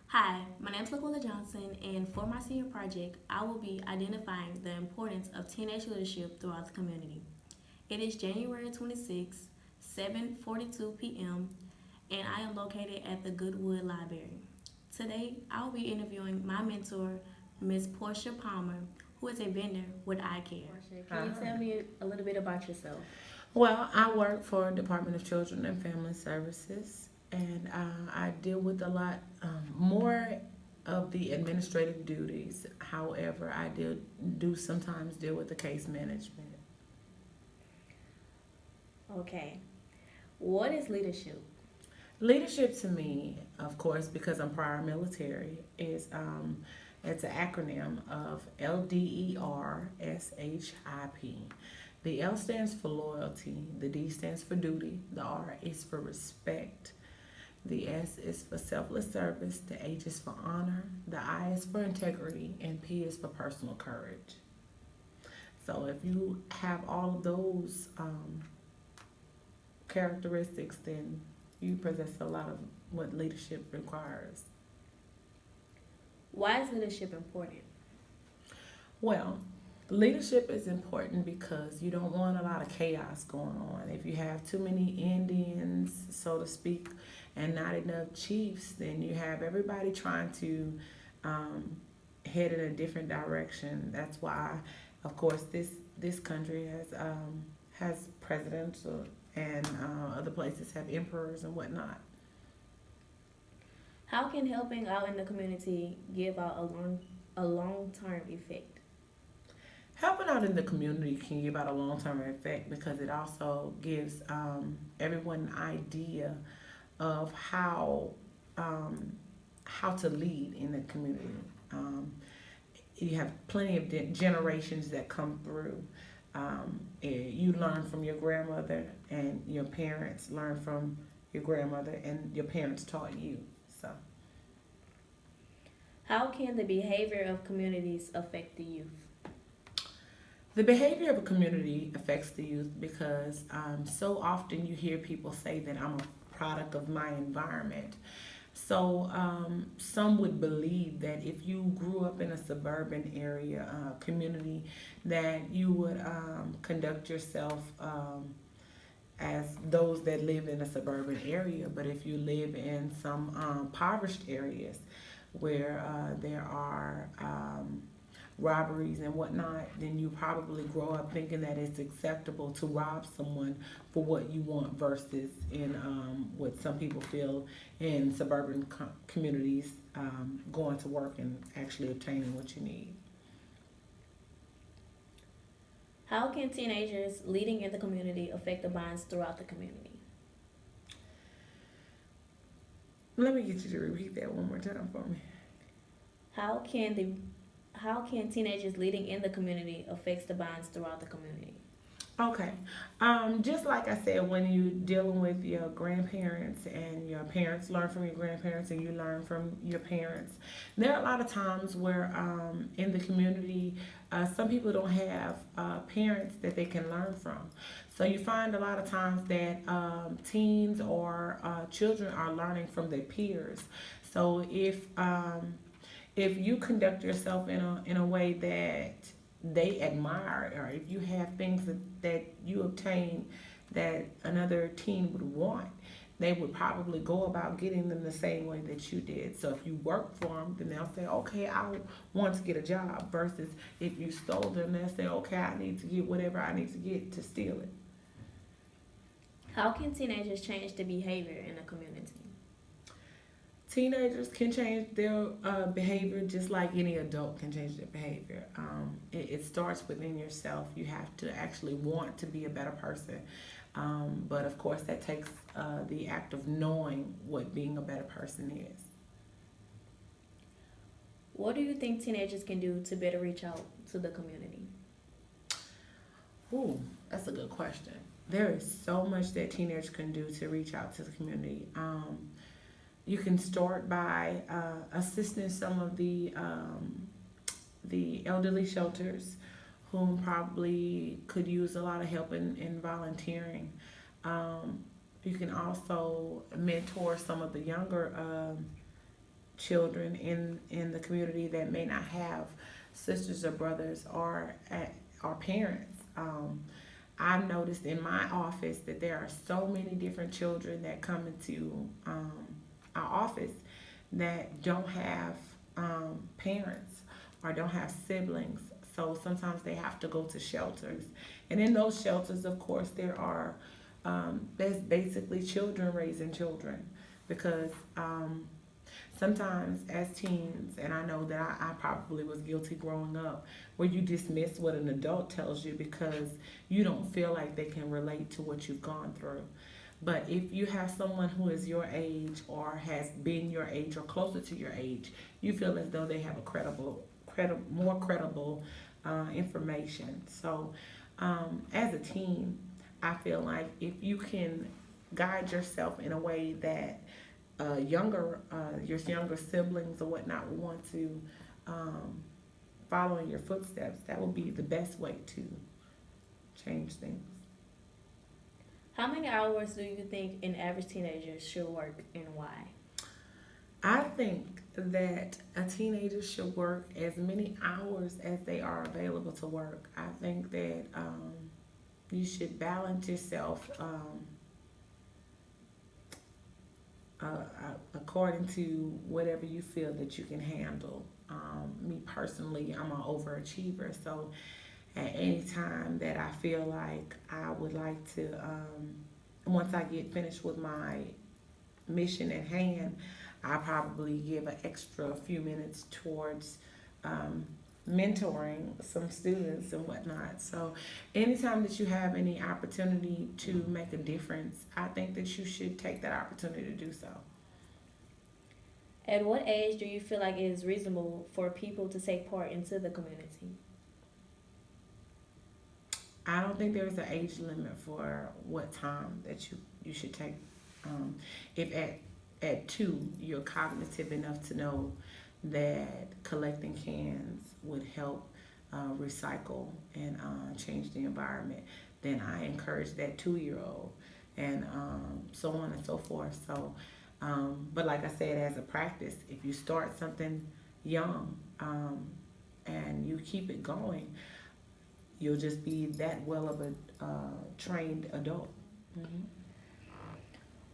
Hi, my name is Laquilla Johnson, and for my senior project, I will be identifying the importance of teenage leadership throughout the community. It is January 26, 7:42 p.m., and I am located at the Goodwood Library. Today, I will be interviewing my mentor, Ms. Portia Palmer, who is a vendor with iCare. Portia, can you tell Hi. me a little bit about yourself? Well, I work for Department of Children and Family Services, and I deal with a lot more of the administrative duties. However, I do sometimes deal with the case management. Okay. What is leadership? Leadership to me, of course, because I'm prior military, is it's an acronym of LDERSHIP. The L stands for loyalty, the D stands for duty, the R is for respect, the S is for selfless service, the H is for honor, the I is for integrity, and P is for personal courage. So if you have all of those characteristics, then you possess a lot of what leadership requires. Why is leadership important? Well, leadership is important because you don't want a lot of chaos going on. If you have too many Indians, so to speak, and not enough chiefs, then you have everybody trying to um, head in a different direction. That's why, of course, this country has presidents and other places have emperors and whatnot. How can helping out in the community give out a long term effect? Helping out in the community can give out a long term effect because it also gives everyone an idea of um, how to lead in the community. Um, you have plenty of generations that come through. You learn from your grandmother, and your parents learn from your grandmother, and your parents taught you. So How can the behavior of communities affect the youth? the behavior of a community affects the youth because so often you hear people say that I'm a product of my environment. So some would believe that if you grew up in a suburban area, community, that you would conduct yourself as those that live in a suburban area. But if you live in some impoverished areas where there are robberies and whatnot, then you probably grow up thinking that it's acceptable to rob someone for what you want versus in what some people feel in suburban communities, going to work and actually obtaining what you need. How can teenagers leading in the community affect the bonds throughout the community? Let me get you to repeat that one more time for me. How can the how can teenagers leading in the community affects the bonds throughout the community? Okay. Just like I said, when you're dealing with your grandparents and your parents learn from your grandparents and you learn from your parents, there are a lot of times where in the community, some people don't have parents that they can learn from. So you find a lot of times that teens or children are learning from their peers. So if you conduct yourself in a way that they admire, or if you have things that you obtain that another teen would want, they would probably go about getting them the same way that you did. So if you work for them, then they'll say, okay, I want to get a job. Versus if you stole them, they'll say, okay, I need to get whatever I need to get to steal it. How can teenagers change the behavior in the community? Teenagers can change their behavior just like any adult can change their behavior. It starts within yourself. You have to actually want to be a better person. But of course, that takes the act of knowing what being a better person is. What do you think teenagers can do to better reach out to the community? Ooh, that's a good question. There is so much that teenagers can do to reach out to the community. You can start by assisting some of the elderly shelters, whom probably could use a lot of help in volunteering. You can also mentor some of the younger children in the community that may not have sisters or brothers or parents. I've noticed in my office that there are so many different children that come into our office that don't have parents or don't have siblings. So sometimes they have to go to shelters. And in those shelters, of course, there's basically children raising children because sometimes as teens, and I know that I probably was guilty growing up, where you dismiss what an adult tells you because you don't feel like they can relate to what you've gone through. But if you have someone who is your age or has been your age or closer to your age, you feel as though they have more credible information. So as a teen, I feel like if you can guide yourself in a way that your younger siblings or whatnot would want to follow in your footsteps, that would be the best way to change things. How many hours do you think an average teenager should work and why? I think that a teenager should work as many hours as they are available to work. I think that you should balance yourself according to whatever you feel that you can handle. Me personally, I'm an overachiever, so at any time that I feel like I would like to, once I get finished with my mission at hand, I probably give an extra few minutes towards mentoring some students and whatnot. So anytime that you have any opportunity to make a difference, I think that you should take that opportunity to do so. At what age do you feel like it is reasonable for people to take part into the community? I don't think there's an age limit for what time that you should take. If at 2 you're cognitive enough to know that collecting cans would help recycle and change the environment, then I encourage that 2-year-old and so on and so forth. So, but like I said, as a practice, if you start something young and you keep it going, you'll just be that well of a trained adult. Mm-hmm.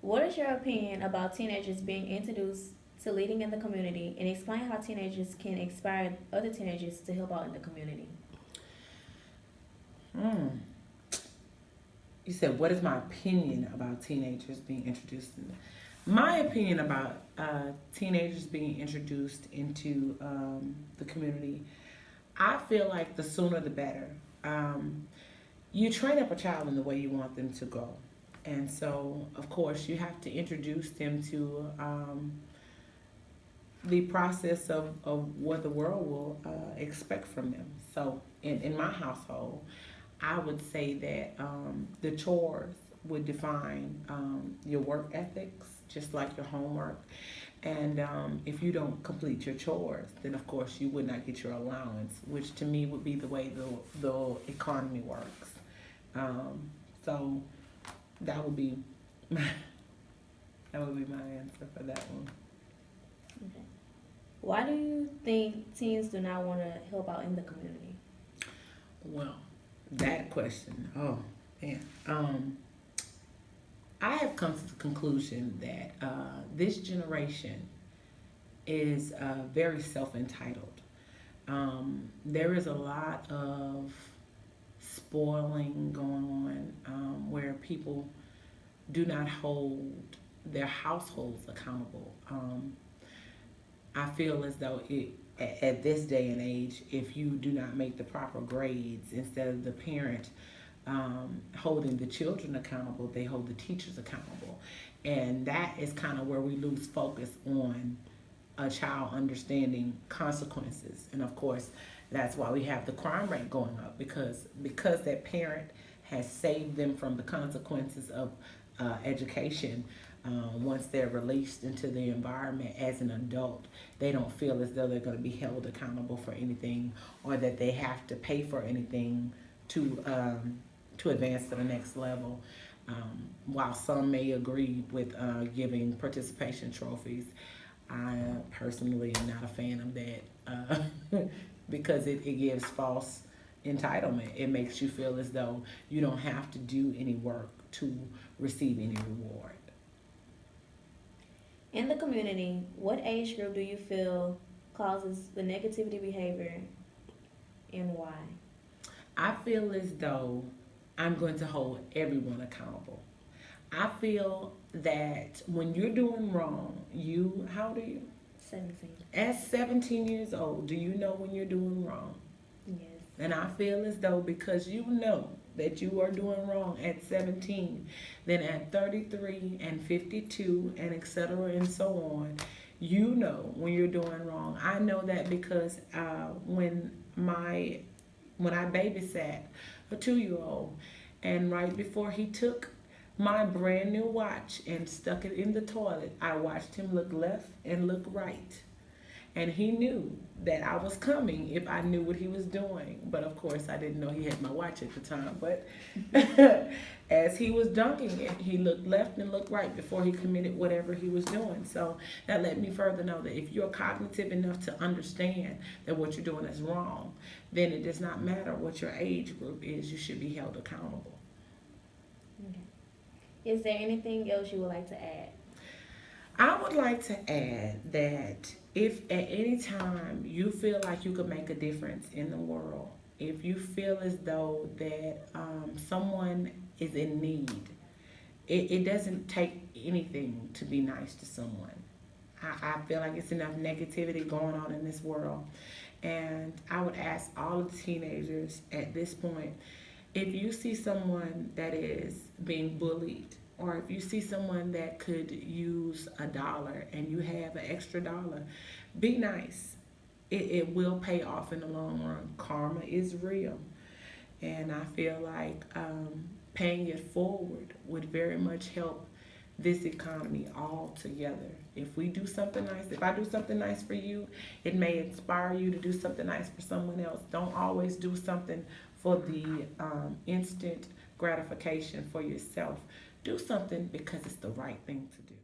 What is your opinion about teenagers being introduced to leading in the community, and explain how teenagers can inspire other teenagers to help out in the community? You said, what is my opinion about teenagers being introduced? My opinion about teenagers being introduced into the community, I feel like the sooner the better. You train up a child in the way you want them to go. And so, of course, you have to introduce them to the process of what the world will expect from them. So, in my household, I would say that the chores would define your work ethics, just like your homework. And if you don't complete your chores, then of course you would not get your allowance, which to me would be the way the economy works. So that would be my answer for that one. Okay. Why do you think teens do not want to help out in the community? Well, that question, oh man. I have come to the conclusion that this generation is very self-entitled. There is a lot of spoiling going on where people do not hold their households accountable. I feel as though at this day and age, if you do not make the proper grades, instead of the parent holding the children accountable, they hold the teachers accountable. And that is kind of where we lose focus on a child understanding consequences. And of course, that's why we have the crime rate going up, because that parent has saved them from the consequences of education. Once they're released into the environment as an adult, they don't feel as though they're going to be held accountable for anything, or that they have to pay for anything to advance to the next level. While some may agree with giving participation trophies, I personally am not a fan of that because it gives false entitlement. It makes you feel as though you don't have to do any work to receive any reward. In the community, what age group do you feel causes the negativity behavior and why? I feel as though I'm going to hold everyone accountable. I feel that when you're doing wrong, how old are you? 17. At 17 years old, do you know when you're doing wrong? Yes. And I feel as though because you know that you are doing wrong at 17, then at 33 and 52 and etc. and so on, you know when you're doing wrong. I know that because when I babysat a 2-year-old, and right before he took my brand new watch and stuck it in the toilet, I watched him look left and look right. And he knew that I was coming if I knew what he was doing. But of course, I didn't know he had my watch at the time. But as he was dunking it, he looked left and looked right before he committed whatever he was doing. So that let me further know that if you're cognitive enough to understand that what you're doing is wrong, then it does not matter what your age group is, you should be held accountable. Okay. Is there anything else you would like to add? I would like to add that if at any time you feel like you could make a difference in the world, if you feel as though that someone is in need, it doesn't take anything to be nice to someone. I feel like it's enough negativity going on in this world. And I would ask all of the teenagers at this point, if you see someone that is being bullied, or if you see someone that could use $1 and you have an extra dollar, be nice. It will pay off in the long run. Karma is real. And I feel like paying it forward would very much help this economy all together. If we do something nice, if I do something nice for you, it may inspire you to do something nice for someone else. Don't always do something for the instant gratification for yourself. Do something because it's the right thing to do.